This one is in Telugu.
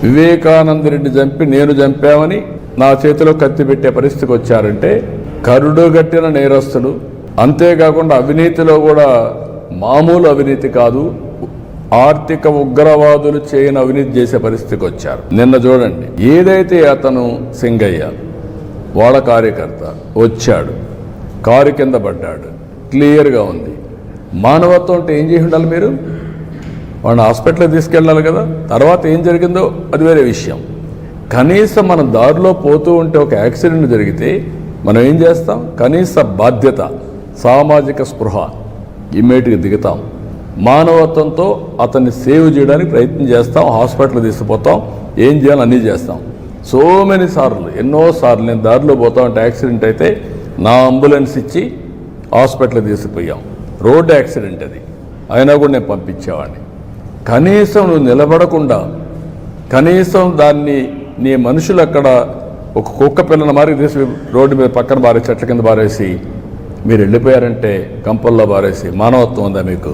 వివేకానంద రెడ్డి చంపి నేను చంపామని నా చేతిలో కత్తి పెట్టే పరిస్థితికి వచ్చారంటే కరుడుగట్టిన నేరస్తులు. అంతేకాకుండా అవినీతిలో కూడా మామూలు అవినీతి కాదు, ఆర్థిక ఉగ్రవాదులు చేయని అవినీతి చేసే పరిస్థితికి వచ్చారు. నిన్న చూడండి, ఏదైతే అతను సింగయ్య వాళ్ళ కార్యకర్త వచ్చాడు, కారు కింద పడ్డాడు, క్లియర్గా ఉంది. మానవత్వం అంటే ఏం చేసి ఉండాలి? మీరు వాడిని హాస్పిటల్కి తీసుకెళ్ళాలి కదా. తర్వాత ఏం జరిగిందో అది వేరే విషయం. కనీసం మనం దారిలో పోతూ ఉంటే ఒక యాక్సిడెంట్ జరిగితే మనం ఏం చేస్తాం? కనీస బాధ్యత, సామాజిక స్పృహ ఇమ్మీడియట్గా దిగుతాం. మానవత్వంతో అతన్ని సేవ్ చేయడానికి ప్రయత్నం చేస్తాం, హాస్పిటల్ తీసుకుపోతాం, ఏం చేయాలో అన్నీ చేస్తాం. సో మెనీ సార్లు, ఎన్నోసార్లు నేను దారిలో పోతా ఉంటే యాక్సిడెంట్ అయితే నా అంబులెన్స్ ఇచ్చి హాస్పిటల్కి తీసుకుపోయాం. రోడ్డు యాక్సిడెంట్ అది, అయినా కూడా నేను పంపించేవాడిని. కనీసం నువ్వు నిలబడకుండా, కనీసం దాన్ని నీ మనుషులు అక్కడ ఒక కుక్క పిల్లల మారి తీసి రోడ్డు మీద పక్కన బారేసి, చెట్ల కింద బారేసి మీరు వెళ్ళిపోయారంటే, కంపల్లో బారేసి, మానవత్వం ఉందా మీకు?